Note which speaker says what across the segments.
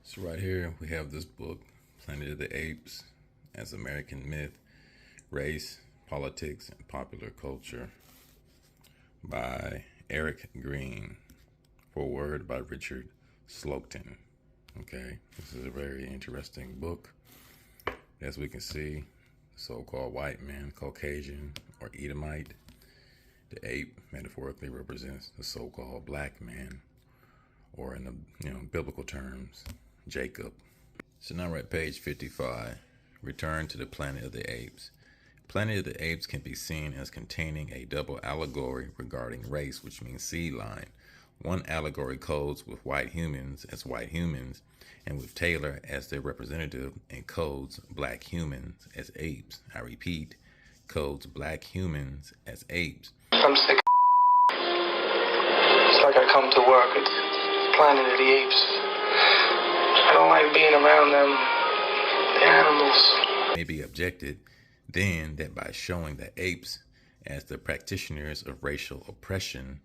Speaker 1: So right here we have this book, Planet of the Apes as American Myth, Race, Politics, and Popular Culture by Eric Greene. Foreword by Richard Slocton. Okay, this is a very interesting book. As we can see, so-called white man, Caucasian, or Edomite. The ape metaphorically represents the so-called black man, or in the biblical terms, Jacob. So now we're at page 55. Return to the Planet of the Apes. Planet of the Apes can be seen as containing a double allegory regarding race, which means seed line. One allegory codes with white humans as white humans, and with Taylor as their representative, and codes black humans as apes. I repeat, codes black humans as apes.
Speaker 2: I'm sick. It's like I come to work. It's Planet of the Apes. I don't like being around them. The animals.
Speaker 1: May be objected then that by showing the apes as the practitioners of racial oppression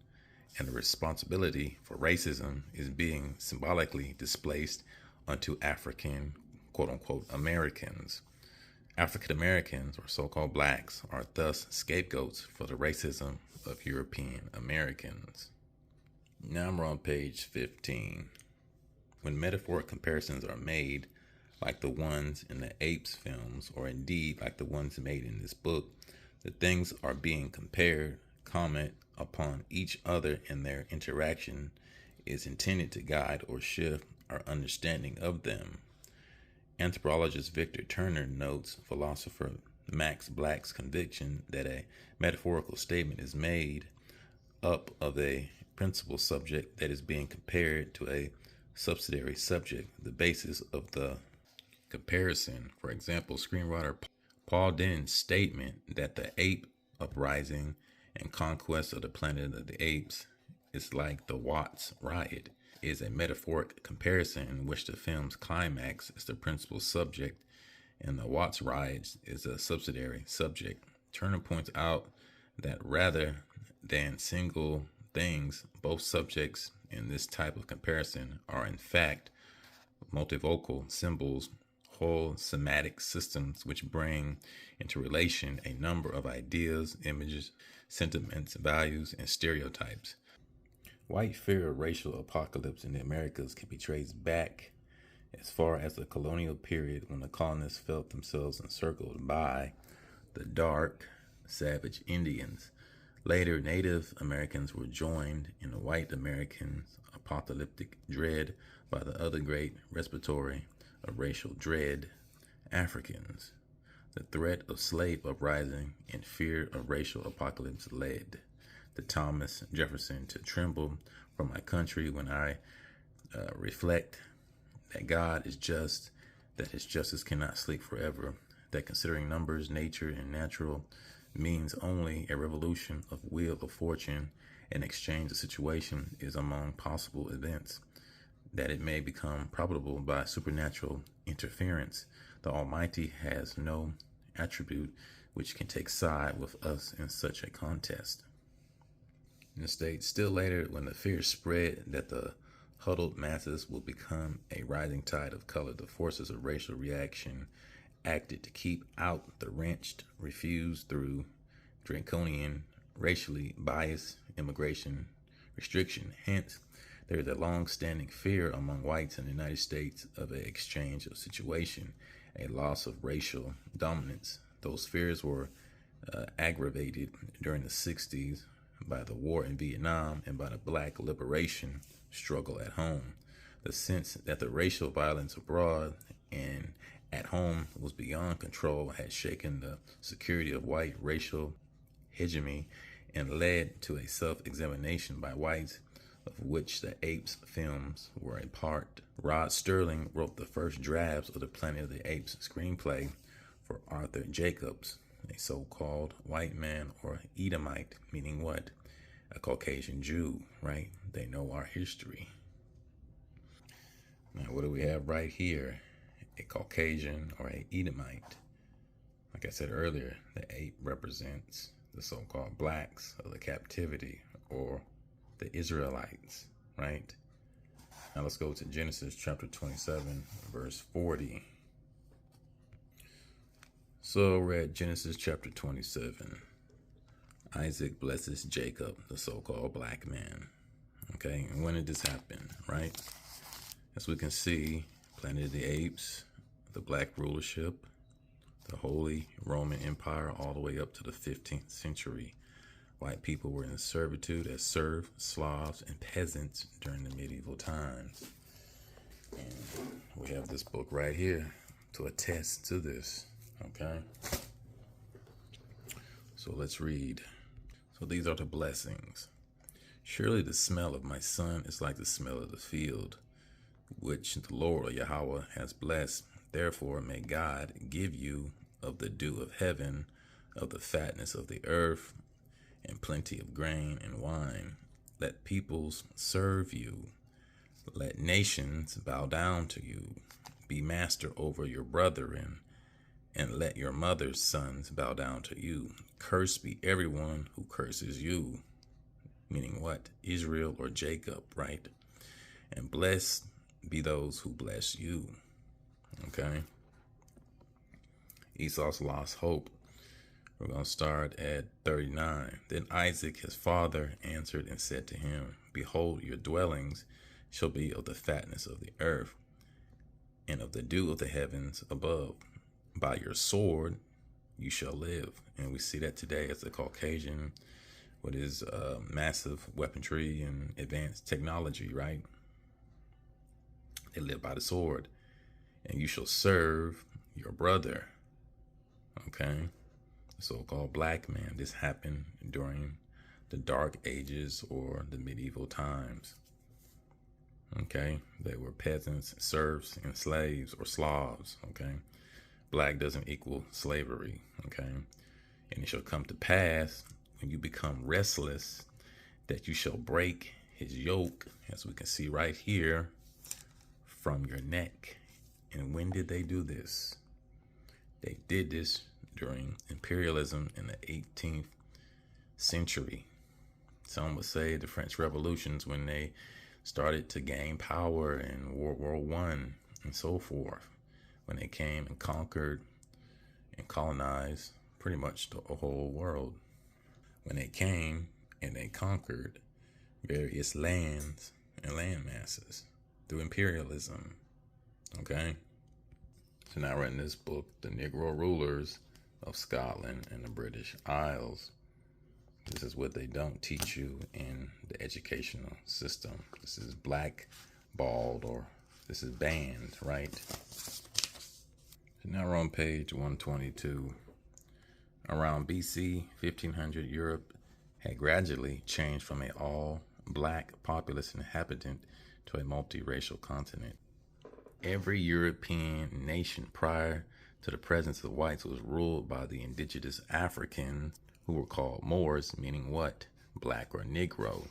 Speaker 1: and the responsibility for racism is being symbolically displaced onto African, quote-unquote, Americans. African Americans, or so-called blacks, are thus scapegoats for the racism of European Americans. Now we're on page 15. When metaphoric comparisons are made, like the ones in the Apes films, or indeed like the ones made in this book, the things are being compared, comment upon each other, and their interaction is intended to guide or shift our understanding of them. Anthropologist Victor Turner notes philosopher Max Black's conviction that a metaphorical statement is made up of a principal subject that is being compared to a subsidiary subject, the basis of the comparison. For example, screenwriter Paul Den's statement that the ape uprising and conquest of the Planet of the Apes is like the Watts riot is a metaphoric comparison in which the film's climax is the principal subject and the Watts riot is a subsidiary subject. Turner points out that rather than single things, both subjects in this type of comparison are in fact multivocal symbols, whole semantic systems which bring into relation a number of ideas, images, sentiments, values, and stereotypes. White fear of racial apocalypse in the Americas can be traced back as far as the colonial period, when the colonists felt themselves encircled by the dark, savage Indians. Later, Native Americans were joined in the white Americans' apocalyptic dread by the other great respiratory of racial dread, Africans. The threat of slave uprising and fear of racial apocalypse led the Thomas Jefferson to tremble for my country when I reflect that God is just, that his justice cannot sleep forever, that considering numbers, nature, and natural means only a revolution of wheel of fortune and exchange of situation is among possible events, that it may become probable by supernatural interference. The Almighty has no attribute which can take side with us in such a contest. In the States, still later, when the fear spread that the huddled masses will become a rising tide of color, the forces of racial reaction acted to keep out the wrenched, refused through draconian, racially biased immigration restriction. Hence, there is a long-standing fear among whites in the United States of an exchange of situation, a loss of racial dominance. Those fears were aggravated during the 60s by the war in Vietnam and by the black liberation struggle at home. The sense that the racial violence abroad and at home was beyond control had shaken the security of white racial hegemony and led to a self-examination by whites, of which the Apes films were a part. Rod Serling wrote the first drafts of the Planet of the Apes screenplay for Arthur Jacobs, a so-called white man or Edomite, meaning what? A Caucasian Jew, right? They know our history. Now, what do we have right here? A Caucasian or a Edomite. Like I said earlier, the ape represents the so-called blacks of the captivity, or the Israelites, right? Now let's go to Genesis chapter 27, verse 40. So we're at Genesis chapter 27. Isaac blesses Jacob, the so-called black man. Okay, and when did this happen, right? As we can see, Planet of the Apes, the black rulership, the Holy Roman Empire, all the way up to the 15th century. White people were in servitude as serfs, Slavs, and peasants during the medieval times. And we have this book right here to attest to this, okay? So let's read. So these are the blessings. Surely the smell of my son is like the smell of the field, which the Lord Yahweh has blessed. Therefore may God give you of the dew of heaven, of the fatness of the earth, and plenty of grain and wine. Let peoples serve you. Let nations bow down to you. Be master over your brethren, and let your mother's sons bow down to you. Cursed be everyone who curses you. Meaning what? Israel or Jacob, right? And blessed be those who bless you. Okay? Esau's lost hope. We're going to start at 39. Then Isaac, his father, answered and said to him, Behold, your dwellings shall be of the fatness of the earth, and of the dew of the heavens above. By your sword you shall live. And we see that today as the Caucasian, what is massive weaponry and advanced technology, right? They live by the sword. And you shall serve your brother. Okay? The so-called black man. This happened during the Dark Ages or the medieval times. Okay? They were peasants, serfs, and slaves or Slavs. Okay? Black doesn't equal slavery. Okay? And it shall come to pass when you become restless that you shall break his yoke, as we can see right here, from your neck. And when did they do this? They did this during imperialism in the 18th century. Some would say the French revolutions, when they started to gain power in World War I and so forth, when they came and conquered and colonized pretty much the whole world. When they came and they conquered various lands and land masses through imperialism. Okay? So now we're in this book, The Negro Rulers of Scotland and the British Isles. This is what they don't teach you in the educational system. This is blackballed, or this is banned, right? So now we're on page 122. Around BC 1500, Europe had gradually changed from an all-black populous inhabitant to a multiracial continent. Every European nation prior to the presence of whites was ruled by the indigenous Africans, who were called Moors, meaning what? Black or Negro.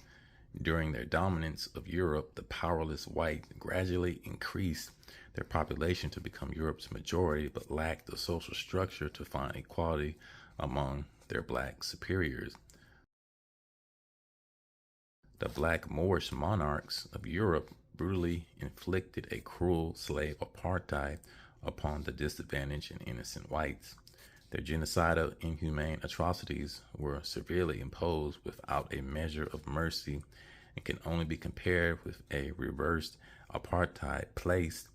Speaker 1: During their dominance of Europe, the powerless white gradually increased their population to become Europe's majority, but lacked the social structure to find equality among their black superiors. The black Moorish monarchs of Europe brutally inflicted a cruel slave apartheid upon the disadvantaged and innocent whites. Their genocidal, inhumane atrocities were severely imposed without a measure of mercy and can only be compared with a reversed apartheid placed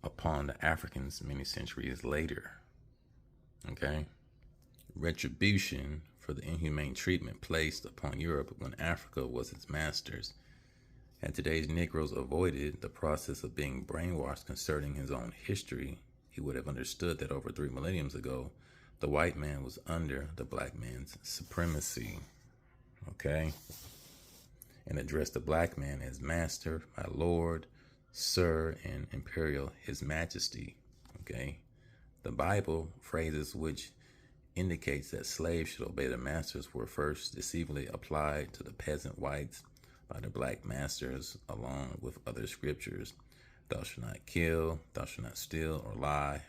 Speaker 1: upon the Africans many centuries later. Okay? Retribution for the inhumane treatment placed upon Europe when Africa was its masters. Had today's Negroes avoided the process of being brainwashed concerning his own history, he would have understood that over 3 millenniums ago, the white man was under the black man's supremacy. Okay? And addressed the black man as master, my lord, sir, and imperial his majesty. Okay? The Bible phrases which indicates that slaves should obey their masters were first deceivingly applied to the peasant whites by the black masters, along with other scriptures. Thou shalt not kill, thou shalt not steal or lie,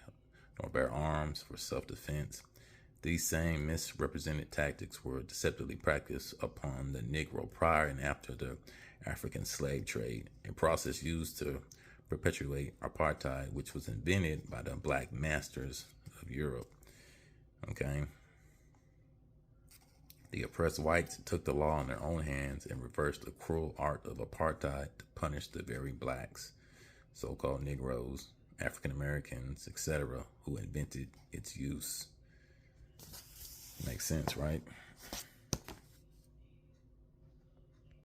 Speaker 1: nor bear arms for self-defense. These same misrepresented tactics were deceptively practiced upon the Negro prior and after the African slave trade, a process used to perpetuate apartheid, which was invented by the black masters of Europe. Okay. The oppressed whites took the law in their own hands and reversed the cruel art of apartheid to punish the very blacks, so-called Negroes, African Americans, etc., who invented its use. Makes sense, right?